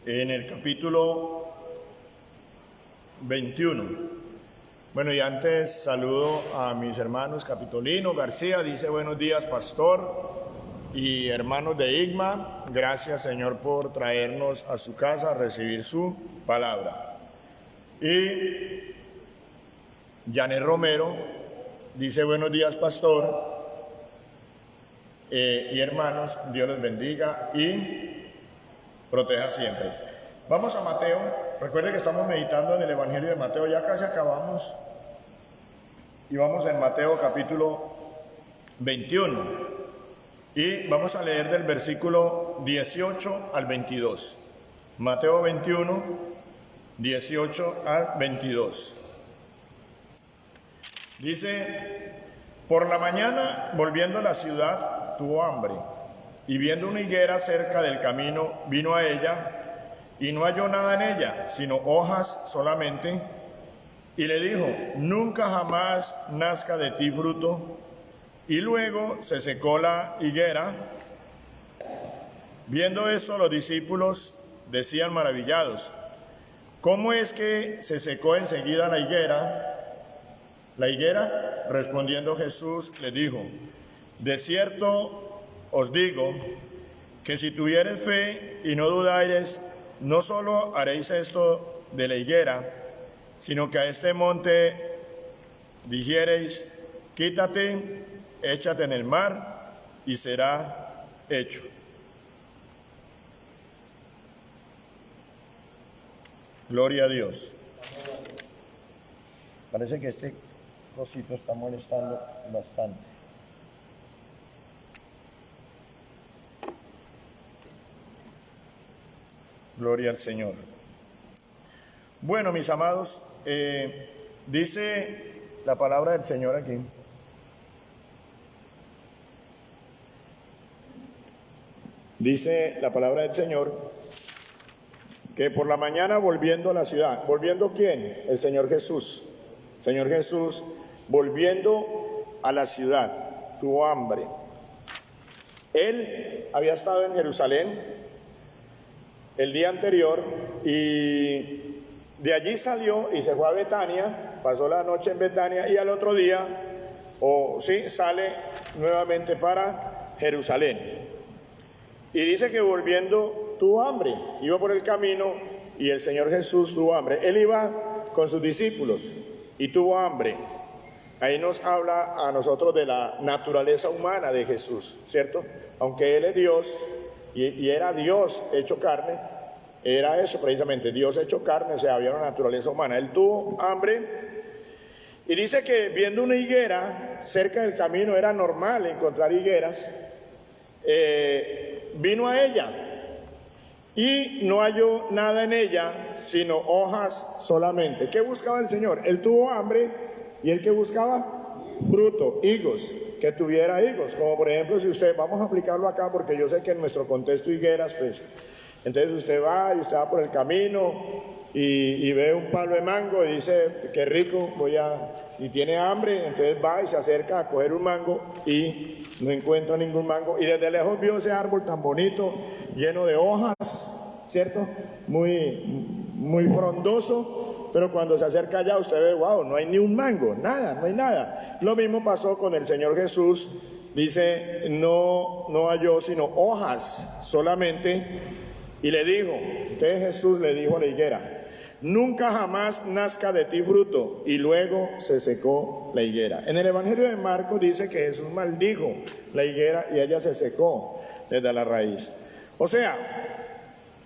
en el capítulo 21. Bueno, y antes saludo a mis hermanos Capitolino García, dice buenos días pastor y hermanos de IGMA, gracias Señor por traernos a su casa a recibir su palabra. Y Janet Romero dice buenos días pastor y hermanos, Dios les bendiga y proteja siempre. Vamos a Mateo. Recuerden que estamos meditando en el Evangelio de Mateo, ya casi acabamos. Y vamos en Mateo capítulo 21. Y vamos a leer del versículo 18 al 22. Mateo 21, 18 al 22. Dice, por la mañana, volviendo a la ciudad, tuvo hambre, y viendo una higuera cerca del camino, vino a ella, y no halló nada en ella, sino hojas solamente, y le dijo, nunca jamás nazca de ti fruto. Y luego se secó la higuera. Viendo esto, los discípulos decían maravillados, ¿cómo es que se secó enseguida la higuera? La higuera, respondiendo Jesús, le dijo, de cierto os digo que si tuviereis fe y no dudareis, no solo haréis esto de la higuera, sino que a este monte dijereis, quítate, échate en el mar, y será hecho. Gloria a Dios. Parece que este cosito está molestando bastante. Gloria al Señor. Bueno, mis amados, dice la palabra del Señor aquí. Dice la palabra del Señor que por la mañana volviendo a la ciudad, ¿volviendo quién? El Señor Jesús. Señor Jesús, volviendo a la ciudad, tuvo hambre. Él había estado en Jerusalén el día anterior y de allí salió y se fue a Betania, pasó la noche en Betania y al otro día, sale nuevamente para Jerusalén. Y dice que volviendo tuvo hambre, iba por el camino y el Señor Jesús tuvo hambre. Él iba con sus discípulos y tuvo hambre. Ahí nos habla a nosotros de la naturaleza humana de Jesús, ¿cierto? Aunque Él es Dios y era Dios hecho carne, era eso precisamente, Dios hecho carne, o sea, había una naturaleza humana. Él tuvo hambre y dice que viendo una higuera cerca del camino, era normal encontrar higueras, vino a ella y no halló nada en ella, sino hojas solamente. ¿Qué buscaba el Señor? Él tuvo hambre y él ¿qué buscaba? Fruto, higos, que tuviera higos, como por ejemplo si usted, vamos a aplicarlo acá porque yo sé que en nuestro contexto higueras, pues, entonces usted va por el camino y ve un palo de mango y dice, qué rico, y tiene hambre, entonces va y se acerca a coger un mango y no encuentra ningún mango, y desde lejos vio ese árbol tan bonito, lleno de hojas, ¿cierto? Muy frondoso, pero cuando se acerca allá usted ve, wow, no hay ni un mango, nada, no hay nada. Lo mismo pasó con el Señor Jesús, dice, no halló sino hojas solamente, y le dijo, entonces Jesús le dijo a la higuera, nunca jamás nazca de ti fruto, y luego se secó la higuera. En el Evangelio de Marcos dice que Jesús maldijo la higuera y ella se secó desde la raíz. O sea,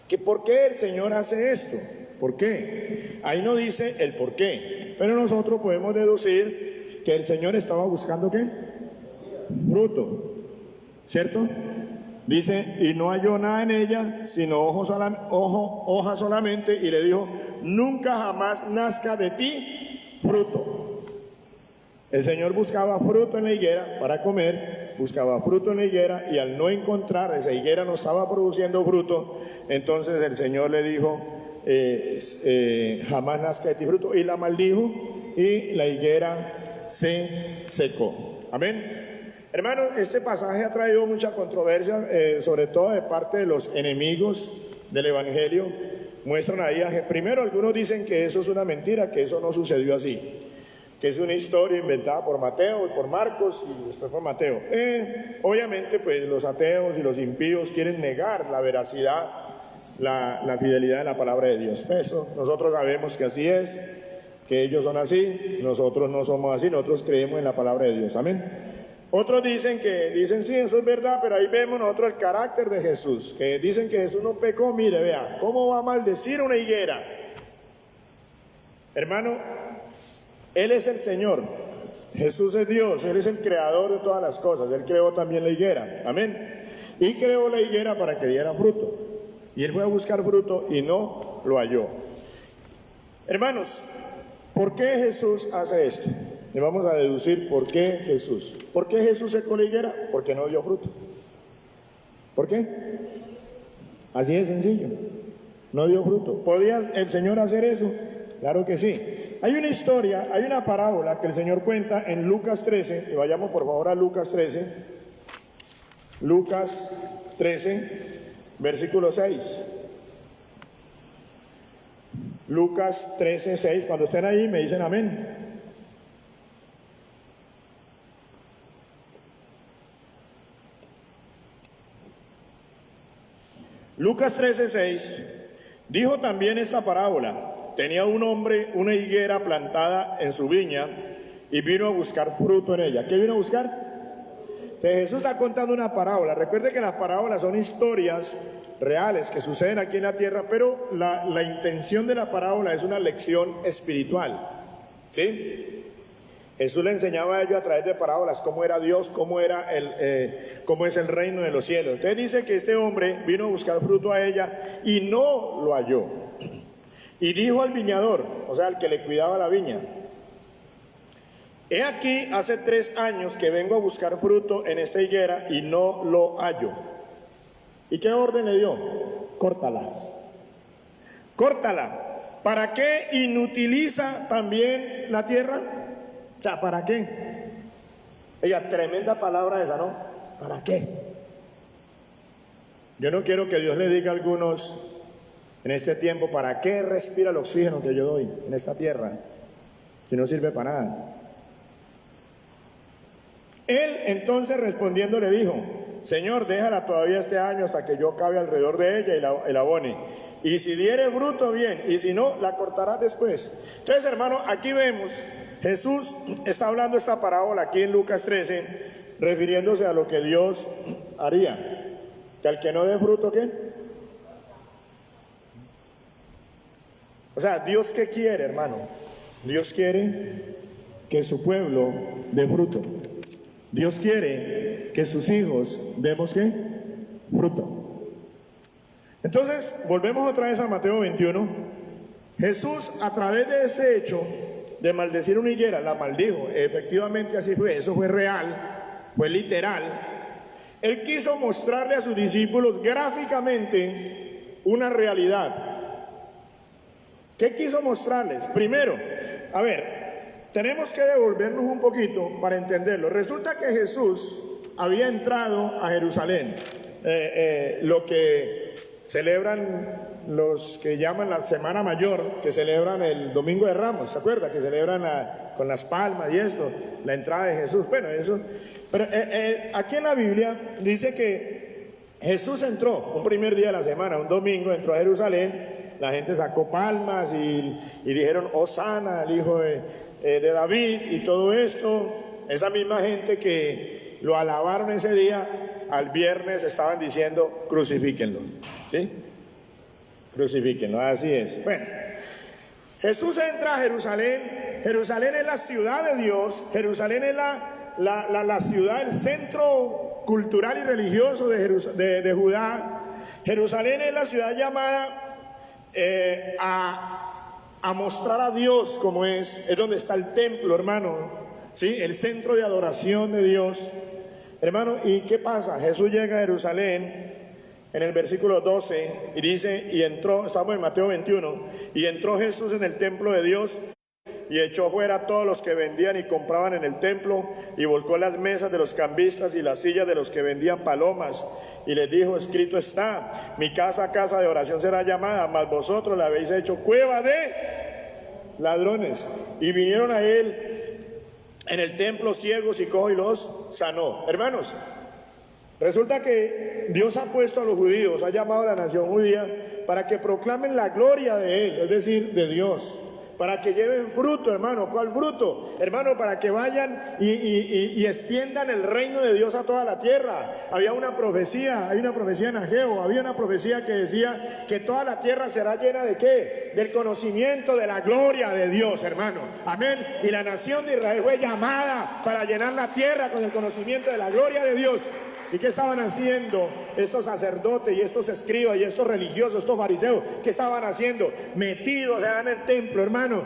que ¿por qué el Señor hace esto? ¿Por qué? Ahí no dice el por qué, pero nosotros podemos deducir que el Señor estaba buscando ¿qué? Fruto, ¿cierto? Dice, y no halló nada en ella, sino hojas solamente, y le dijo, nunca jamás nazca de ti fruto. El Señor buscaba fruto en la higuera para comer, buscaba fruto en la higuera, y al no encontrar, esa higuera no estaba produciendo fruto, entonces el Señor le dijo, jamás nazca de ti fruto, y la maldijo, y la higuera se secó. Amén. Hermanos, este pasaje ha traído mucha controversia, sobre todo de parte de los enemigos del Evangelio muestran ahí, primero algunos dicen que eso es una mentira, que eso no sucedió así, que es una historia inventada por Mateo y por Marcos y después por Mateo. Obviamente pues los ateos y los impíos quieren negar la veracidad, la fidelidad de la palabra de Dios. Eso nosotros sabemos que así es, que ellos son así, nosotros no somos así, nosotros creemos en la palabra de Dios, amén. Otros dicen sí, eso es verdad, pero ahí vemos nosotros el carácter de Jesús, que dicen que Jesús no pecó. Mire, vea, ¿cómo va a maldecir una higuera? Hermano, Él es el Señor, Jesús es Dios, Él es el creador de todas las cosas, Él creó también la higuera, amén. Y creó la higuera para que diera fruto, y Él fue a buscar fruto y no lo halló. Hermanos, ¿por qué Jesús hace esto? Le vamos a deducir por qué Jesús. ¿Por qué Jesús secó la higuera? Porque no dio fruto. ¿Por qué? Así de sencillo. No dio fruto. ¿Podía el Señor hacer eso? Claro que sí. Hay una historia, hay una parábola que el Señor cuenta en Lucas 13. Y vayamos por favor a Lucas 13. Lucas 13, versículo 6. Lucas 13, 6. Cuando estén ahí me dicen amén. Lucas 13, 6. Dijo también esta parábola. Tenía un hombre una higuera plantada en su viña y vino a buscar fruto en ella. ¿Qué vino a buscar? Entonces Jesús está contando una parábola. Recuerde que las parábolas son historias reales que suceden aquí en la tierra, pero la intención de la parábola es una lección espiritual, ¿sí? Jesús le enseñaba a ellos a través de parábolas cómo era Dios, cómo es el reino de los cielos. Entonces dice que este hombre vino a buscar fruto a ella y no lo halló. Y dijo al viñador, o sea, al que le cuidaba la viña: he aquí, hace 3 años que vengo a buscar fruto en esta higuera y no lo hallo. ¿Y qué orden le dio? Córtala. Córtala. ¿Para qué inutiliza también la tierra? O sea, ¿para qué? Ella, tremenda palabra esa, ¿no? ¿Para qué? Yo no quiero que Dios le diga a algunos en este tiempo: ¿para qué respira el oxígeno que yo doy en esta tierra? Si no sirve para nada. Él entonces respondiendo le dijo: Señor, déjala todavía este año hasta que yo cabe alrededor de ella y la abone. Y si diere fruto, bien, y si no, la cortarás después. Entonces, hermano, aquí vemos, Jesús está hablando esta parábola aquí en Lucas 13, refiriéndose a lo que Dios haría. Que al que no dé fruto, ¿qué? O sea, ¿Dios qué quiere, hermano? Dios quiere que su pueblo dé fruto. Dios quiere que sus hijos demos ¿qué? Fruto. Entonces, volvemos otra vez a Mateo 21. Jesús, a través de este hecho de maldecir una higuera, la maldijo. Efectivamente así fue, eso fue real, fue literal. Él quiso mostrarle a sus discípulos gráficamente una realidad. ¿Qué quiso mostrarles? Primero, a ver, tenemos que devolvernos un poquito para entenderlo. Resulta que Jesús había entrado a Jerusalén, lo que celebran los que llaman la Semana Mayor, que celebran el Domingo de Ramos, ¿se acuerda? Que celebran con las palmas y esto, la entrada de Jesús. Bueno, eso. Pero aquí en la Biblia dice que Jesús entró un primer día de la semana, un domingo, entró a Jerusalén, la gente sacó palmas y dijeron: Hosana, el hijo de David, y todo esto. Esa misma gente que lo alabaron ese día, al viernes estaban diciendo: crucifíquenlo, ¿sí? Crucifíquenlo, así es. Bueno, Jesús entra a Jerusalén. Jerusalén es la ciudad de Dios. Jerusalén es la ciudad, el centro cultural y religioso de Judá. Jerusalén es la ciudad llamada a mostrar a Dios como es donde está el templo, hermano, ¿sí? El centro de adoración de Dios, hermano. ¿Y qué pasa? Jesús llega a Jerusalén en el versículo 12 y dice: y entró, estamos en Mateo 21, y entró Jesús en el templo de Dios y echó fuera a todos los que vendían y compraban en el templo, y volcó las mesas de los cambistas y las sillas de los que vendían palomas, y les dijo: escrito está, mi casa, casa de oración será llamada, mas vosotros la habéis hecho cueva de ladrones. Y vinieron a él en el templo ciegos y cojos y los sanó. Hermanos, resulta que Dios ha puesto a los judíos, ha llamado a la nación judía para que proclamen la gloria de Él, es decir, de Dios, para que lleven fruto, hermano. ¿Cuál fruto? Hermano, para que vayan y extiendan el reino de Dios a toda la tierra. Había una profecía, hay una profecía en Ageo, había una profecía que decía que toda la tierra será llena ¿de qué? Del conocimiento de la gloria de Dios, hermano. Amén. Y la nación de Israel fue llamada para llenar la tierra con el conocimiento de la gloria de Dios. ¿Y qué estaban haciendo estos sacerdotes y estos escribas y estos religiosos, estos fariseos? ¿Qué estaban haciendo? Metidos en el templo, hermano,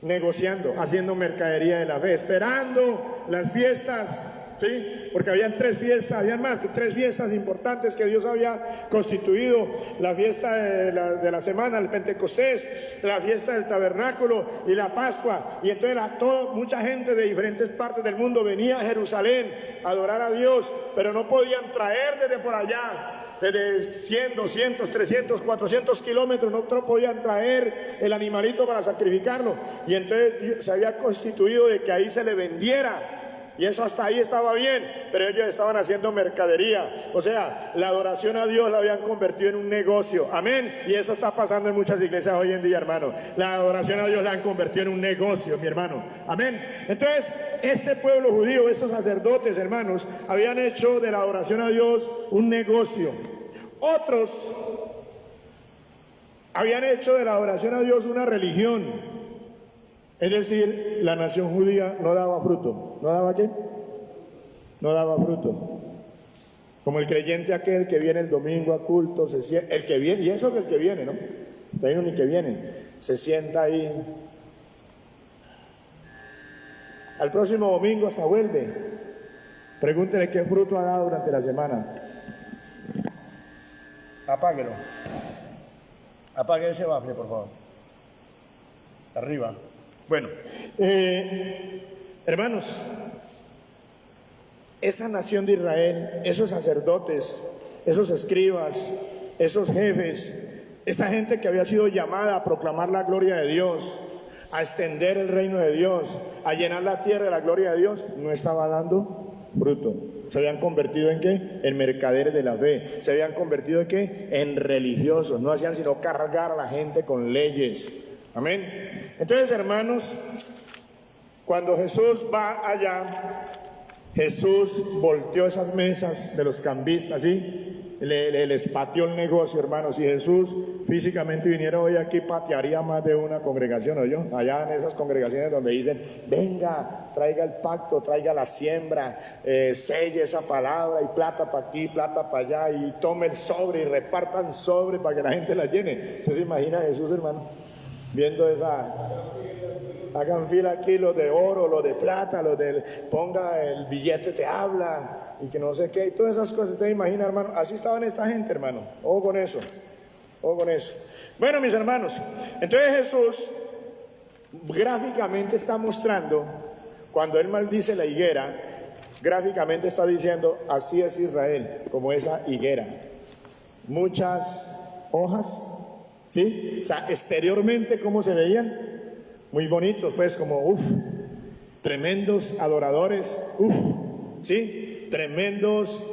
negociando, haciendo mercadería de la fe, esperando las fiestas, ¿sí? Porque habían 3 fiestas, habían más, 3 fiestas importantes que Dios había constituido: la fiesta de la semana, el Pentecostés, la fiesta del tabernáculo y la Pascua. Y entonces mucha gente de diferentes partes del mundo venía a Jerusalén a adorar a Dios, pero no podían traer desde por allá, desde 100, 200, 300, 400 kilómetros, no podían traer el animalito para sacrificarlo. Y entonces se había constituido de que ahí se le vendiera. Y eso hasta ahí estaba bien, pero ellos estaban haciendo mercadería. O sea, la adoración a Dios la habían convertido en un negocio. Amén. Y eso está pasando en muchas iglesias hoy en día, hermano. La adoración a Dios la han convertido en un negocio, mi hermano. Amén. Entonces, este pueblo judío, estos sacerdotes, hermanos, habían hecho de la adoración a Dios un negocio. Otros habían hecho de la adoración a Dios una religión. Es decir, la nación judía no daba fruto. ¿No daba qué? No daba fruto. Como el creyente aquel que viene el domingo a culto, el que viene, y eso que el que viene, ¿no? No hay ni que vienen. Se sienta ahí. Al próximo domingo se vuelve. Pregúntele qué fruto ha dado durante la semana. Apáguelo. Apague ese bafle, por favor. Arriba. Bueno, hermanos, esa nación de Israel, esos sacerdotes, esos escribas, esos jefes, esta gente que había sido llamada a proclamar la gloria de Dios, a extender el reino de Dios, a llenar la tierra de la gloria de Dios, no estaba dando fruto. ¿Se habían convertido en qué? En mercaderes de la fe. ¿Se habían convertido en qué? En religiosos. No hacían sino cargar a la gente con leyes. Amén. Entonces, hermanos, cuando Jesús va allá, Jesús volteó esas mesas de los cambistas, ¿sí? Les pateó el negocio, hermanos. Si Jesús físicamente viniera hoy aquí, patearía más de una congregación, ¿o yo? Allá en esas congregaciones donde dicen: venga, traiga el pacto, traiga la siembra, selle esa palabra, y plata para aquí, plata para allá, y tome el sobre y repartan sobre para que la gente la llene. ¿Usted se imagina a Jesús, hermano, viendo esa? Hagan fila aquí los de oro, los de plata, los del ponga el billete te habla y que no sé qué, y todas esas cosas. Usted imagina, hermano, así estaban esta gente, hermano. Ojo con eso, ojo con eso. Bueno, mis hermanos, entonces Jesús gráficamente está mostrando, cuando Él maldice la higuera, gráficamente está diciendo: así es Israel, como esa higuera. Muchas hojas, ¿sí? O sea, exteriormente, ¿cómo se veían? Muy bonitos, pues, como, tremendos adoradores, ¿sí? Tremendos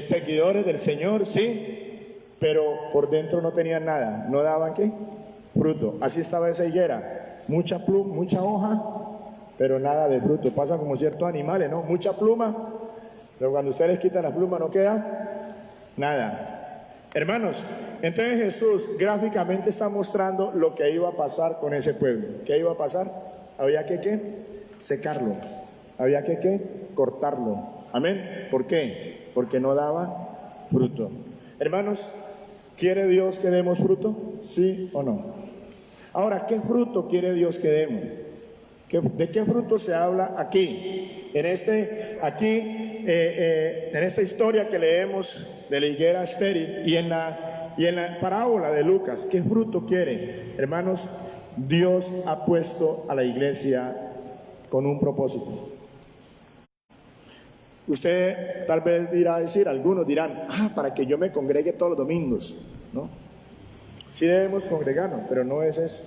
seguidores del Señor, ¿sí? Pero por dentro no tenían nada, no daban, ¿qué? Fruto. Así estaba esa higuera, mucha hoja, pero nada de fruto. Pasa como ciertos animales, ¿no? Mucha pluma, pero cuando ustedes les quitan la pluma no queda nada. Hermanos, entonces Jesús gráficamente está mostrando lo que iba a pasar con ese pueblo. ¿Qué iba a pasar? Había que, ¿qué? Secarlo. Había que, ¿qué? Cortarlo. Amén. ¿Por qué? Porque no daba fruto. Hermanos, ¿quiere Dios que demos fruto? ¿Sí o no? Ahora, ¿qué fruto quiere Dios que demos? ¿De qué fruto se habla aquí? En esta historia que leemos de la higuera estéril y en la parábola de Lucas, ¿qué fruto quiere? Hermanos, Dios ha puesto a la iglesia con un propósito. Usted tal vez dirá decir, algunos dirán, para que yo me congregue todos los domingos, ¿no? Sí debemos congregarnos, pero no es eso.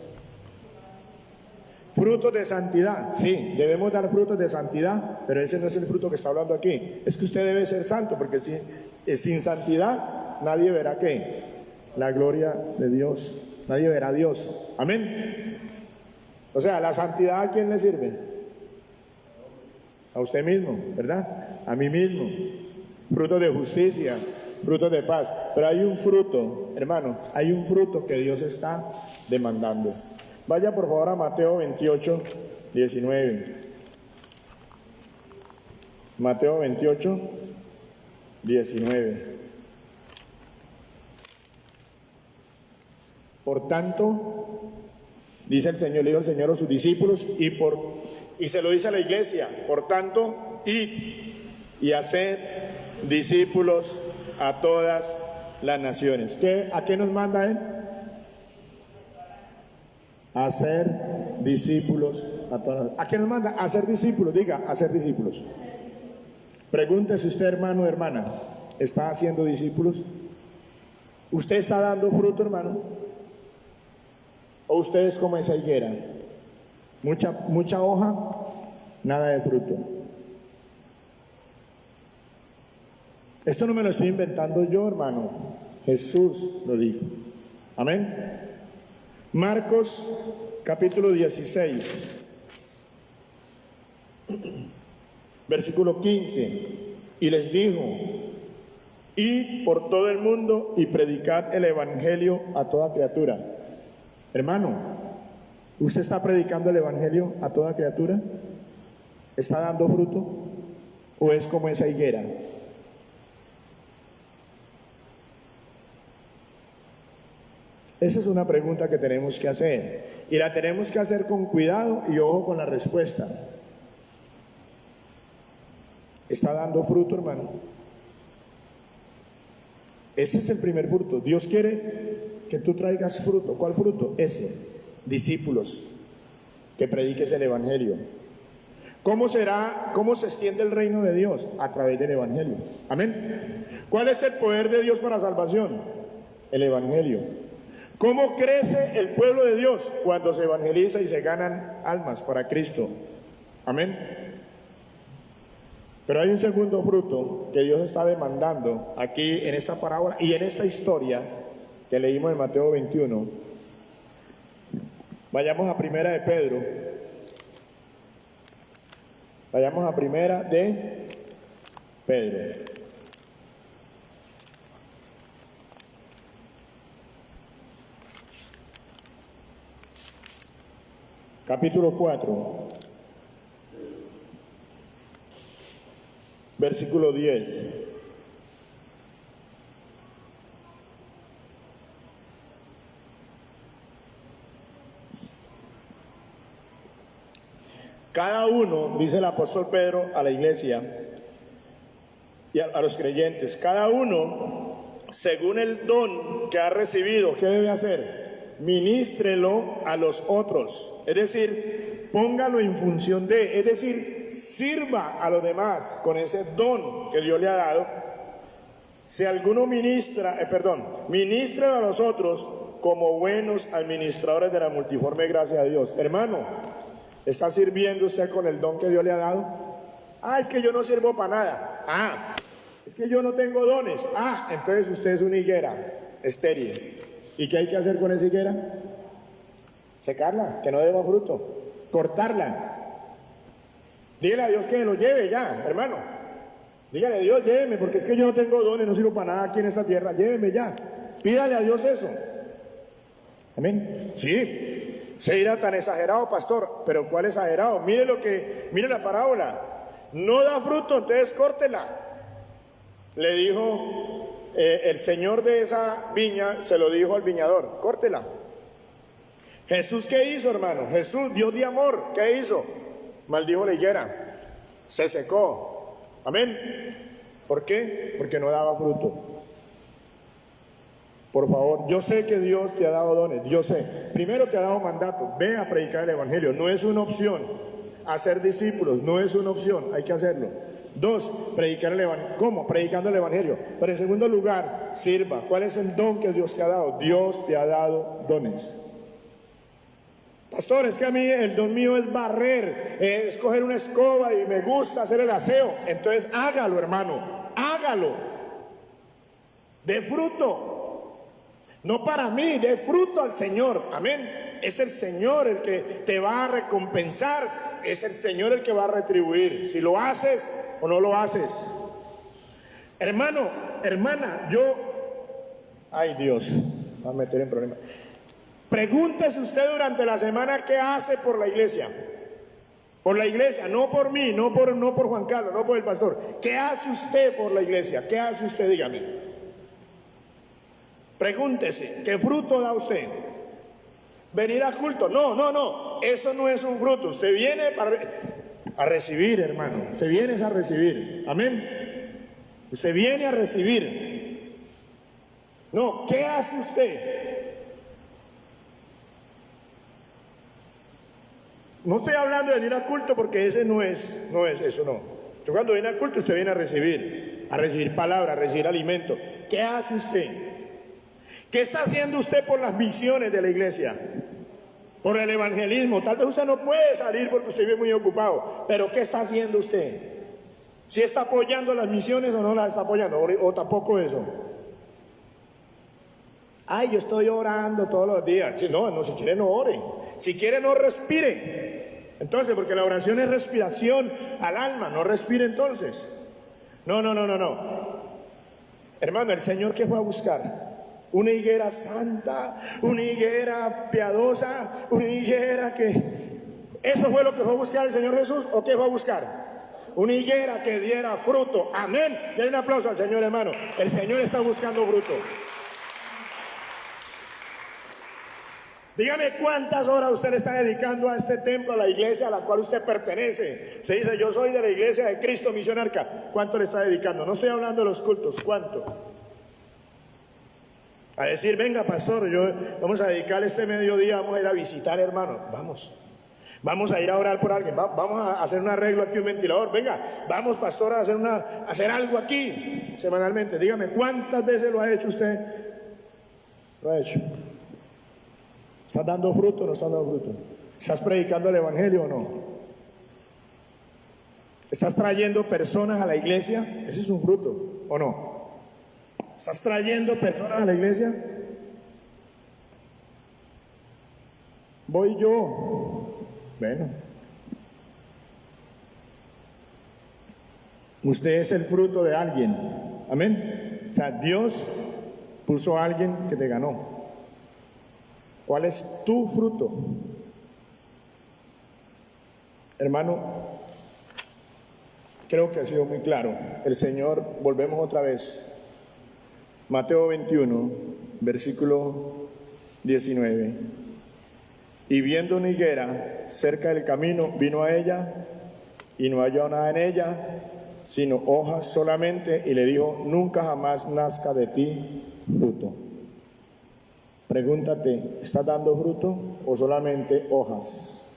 Frutos de santidad, sí, debemos dar frutos de santidad, pero ese no es el fruto que está hablando aquí. Es que usted debe ser santo, porque sin santidad nadie verá ¿qué? La gloria de Dios, nadie verá a Dios. Amén. O sea, la santidad, ¿a quién le sirve? A usted mismo, ¿verdad? A mí mismo. Frutos de justicia, frutos de paz. Pero hay un fruto, hermano, hay un fruto que Dios está demandando. Vaya por favor a Mateo 28, 19. Mateo 28, 19. Por tanto, dice el Señor, le dijo el Señor a sus discípulos, y se lo dice a la iglesia, por tanto, id y haced discípulos a todas las naciones. ¿A qué nos manda Él? A hacer discípulos a todas. ¿A qué nos manda? A hacer discípulos, diga, a hacer discípulos. Pregúntese usted, hermano o hermana, ¿está haciendo discípulos? ¿Usted está dando fruto, hermano? ¿O usted es como esa higuera? Mucha hoja, nada de fruto. Esto no me lo estoy inventando yo, hermano. Jesús lo dijo. Amén. Marcos capítulo 16, versículo 15. Y les dijo, id por todo el mundo y predicad el evangelio a toda criatura. Hermano, ¿usted está predicando el evangelio a toda criatura? ¿Está dando fruto? ¿O es como esa higuera? Esa es una pregunta que tenemos que hacer, y la tenemos que hacer con cuidado y ojo con la respuesta. ¿Está dando fruto, hermano? Ese es el primer fruto. Dios quiere que tú traigas fruto. ¿Cuál fruto? Ese. Discípulos. Que prediques el evangelio. ¿Cómo se extiende el reino de Dios? A través del evangelio. Amén. ¿Cuál es el poder de Dios para salvación? El evangelio. ¿Cómo crece el pueblo de Dios? Cuando se evangeliza y se ganan almas para Cristo. Amén. Pero hay un segundo fruto que Dios está demandando aquí en esta parábola y en esta historia que leímos en Mateo 21. Vayamos a Primera de Pedro. Vayamos a Primera de Pedro. Capítulo 4, versículo 10. Cada uno, dice el apóstol Pedro a la iglesia y a los creyentes, cada uno, según el don que ha recibido, ¿qué debe hacer? Ministrelo a los otros, es decir, póngalo en función de, es decir, sirva a los demás con ese don que Dios le ha dado. Si alguno ministra a los otros como buenos administradores de la multiforme gracia de Dios. Hermano, ¿está sirviendo usted con el don que Dios le ha dado? Es que yo no sirvo para nada. Es que yo no tengo dones. Entonces usted es una higuera estéril. ¿Y qué hay que hacer con esa higuera? Secarla, que no deba fruto. Cortarla. Dígale a Dios que lo lleve ya, hermano. Dígale a Dios, lléveme, porque es que yo no tengo dones, no sirvo para nada aquí en esta tierra. Lléveme ya. Pídale a Dios eso. Amén. Sí, se dirá tan exagerado, pastor, pero ¿cuál exagerado? Mire la parábola. No da fruto, entonces córtela. Le dijo el señor de esa viña, se lo dijo al viñador, córtela. Jesús, ¿qué hizo, hermano? Jesús, Dios de amor, ¿qué hizo? Maldijo la higuera, se secó. Amén. ¿Por qué? Porque no daba fruto. Por favor, yo sé que Dios te ha dado dones, yo sé. Primero te ha dado mandato, ve a predicar el evangelio, no es una opción. Hacer discípulos no es una opción, hay que hacerlo. 2, predicar el evangelio. ¿Cómo? Predicando el evangelio. Pero en segundo lugar, sirva. ¿Cuál es el don que Dios te ha dado? Dios te ha dado dones. Pastor, es que a mí el don mío es barrer, es coger una escoba y me gusta hacer el aseo. Entonces hágalo, hermano, hágalo. De fruto. No para mí, de fruto al Señor. Amén. Es el Señor el que te va a recompensar. Es el Señor el que va a retribuir. Si lo haces o no lo haces. Hermano, hermana, ay Dios, me va a meter en problemas. Pregúntese usted durante la semana qué hace por la iglesia. Por la iglesia, no por mí, no por Juan Carlos, no por el pastor. ¿Qué hace usted por la iglesia? ¿Qué hace usted? Dígame. Pregúntese, ¿qué fruto da usted? ¿Venir a culto? No, eso no es un fruto. Usted viene a recibir, hermano. Usted viene a recibir. Amén. Usted viene a recibir. No, ¿qué hace usted? No estoy hablando de venir al culto porque ese no es eso, no. Usted cuando viene al culto, usted viene a recibir palabra, a recibir alimento. ¿Qué hace usted? ¿Qué está haciendo usted por las misiones de la iglesia? Por el evangelismo. Tal vez usted no puede salir porque usted vive muy ocupado, pero ¿qué está haciendo usted? ¿Si está apoyando las misiones o no las está apoyando? O tampoco eso. Ay, yo estoy orando todos los días. Si quiere no ore. Si quiere no respire. Entonces, porque la oración es respiración al alma, no respire entonces. No. Hermano, el Señor que fue a buscar una higuera santa, una higuera piadosa, una higuera que... ¿Eso fue lo que fue a buscar el Señor Jesús o qué fue a buscar? Una higuera que diera fruto. Amén. Den un aplauso al Señor, hermano. El Señor está buscando fruto. Dígame cuántas horas usted le está dedicando a este templo, a la iglesia a la cual usted pertenece. Usted dice, yo soy de la iglesia de Cristo Misión Arca. ¿Cuánto le está dedicando? No estoy hablando de los cultos. ¿Cuánto? A decir, venga pastor, vamos a dedicar este mediodía, vamos a ir a visitar hermanos. Vamos a ir a orar por alguien. Vamos a hacer un arreglo aquí, un ventilador. Venga, vamos pastor a hacer algo aquí semanalmente. Dígame, ¿cuántas veces lo ha hecho usted? Lo ha hecho. ¿Estás dando fruto o no estás dando fruto? ¿Estás predicando el evangelio o no? ¿Estás trayendo personas a la iglesia? Ese es un fruto, ¿o no? ¿Estás trayendo personas a la iglesia? Voy yo. Bueno. Usted es el fruto de alguien. Amén. O sea, Dios puso a alguien que te ganó. ¿Cuál es tu fruto? Hermano, creo que ha sido muy claro. El Señor, volvemos otra vez. Mateo 21, versículo 19. Y viendo una higuera cerca del camino, vino a ella y no halló nada en ella, sino hojas solamente, y le dijo, nunca jamás nazca de ti fruto. Pregúntate, ¿estás dando fruto o solamente hojas?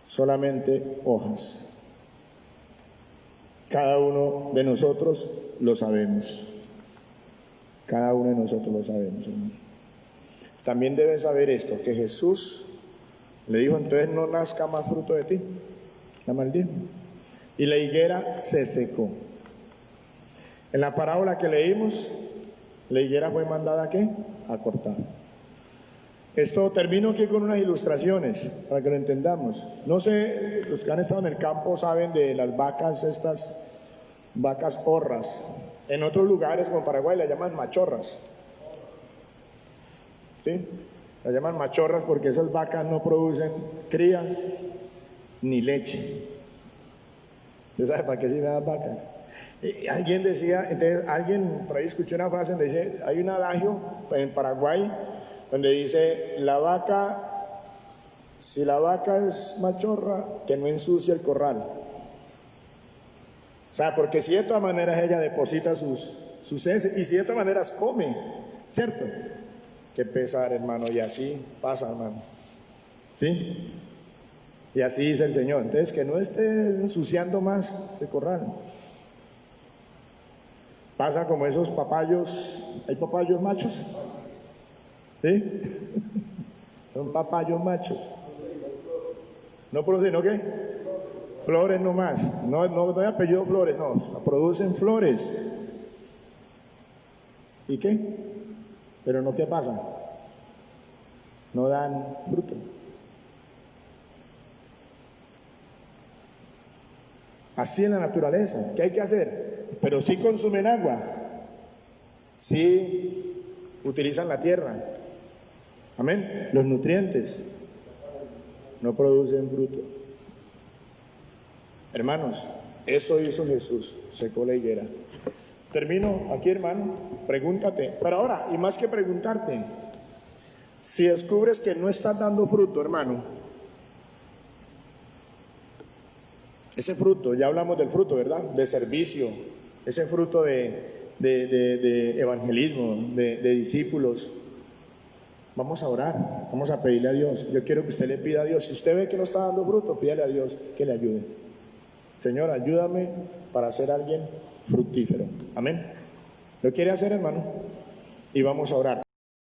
Solamente hojas. Cada uno de nosotros lo sabemos. Cada uno de nosotros lo sabemos, hermano. También debes saber esto, que Jesús le dijo, entonces no nazca más fruto de ti. La maldijo. Y la higuera se secó. En la parábola que leímos, la higuera fue mandada ¿a qué? A cortar. Esto termino aquí con unas ilustraciones para que lo entendamos. No sé, los que han estado en el campo saben de las vacas, estas vacas horras. En otros lugares, como Paraguay, las llaman machorras. ¿Sí? Las llaman machorras porque esas vacas no producen crías ni leche. ¿Usted sabe para qué sirven las vacas? Alguien decía, entonces alguien por ahí escuché una frase donde dice, hay un adagio en Paraguay donde dice, si la vaca es machorra, que no ensucie el corral. O sea, porque si de todas maneras ella deposita sus heces y si de todas maneras come, ¿cierto? Qué pesar, hermano, y así pasa, hermano. ¿Sí? Y así dice el Señor. Entonces, que no esté ensuciando más el corral. Pasa como esos papayos. ¿Hay papayos machos? ¿Sí? Son papayos machos. No producen, ¿no qué? Flores nomás. No hay apellido Flores, no. Producen flores. ¿Y qué? Pero no, ¿qué pasa? No dan fruto. Así en la naturaleza. ¿Qué hay que hacer? Pero sí consumen agua. Sí utilizan la tierra. Amén. Los nutrientes. No producen fruto. Hermanos, eso hizo Jesús. Secó la higuera. Termino aquí, hermano. Pregúntate. Pero ahora, y más que preguntarte, si descubres que no estás dando fruto, hermano, ese fruto, ya hablamos del fruto, ¿verdad? De servicio, ese fruto de evangelismo, de discípulos. Vamos a orar, vamos a pedirle a Dios. Yo quiero que usted le pida a Dios. Si usted ve que no está dando fruto, pídale a Dios que le ayude. Señor, ayúdame para ser alguien fructífero. Amén. ¿Lo quiere hacer, hermano? Y vamos a orar.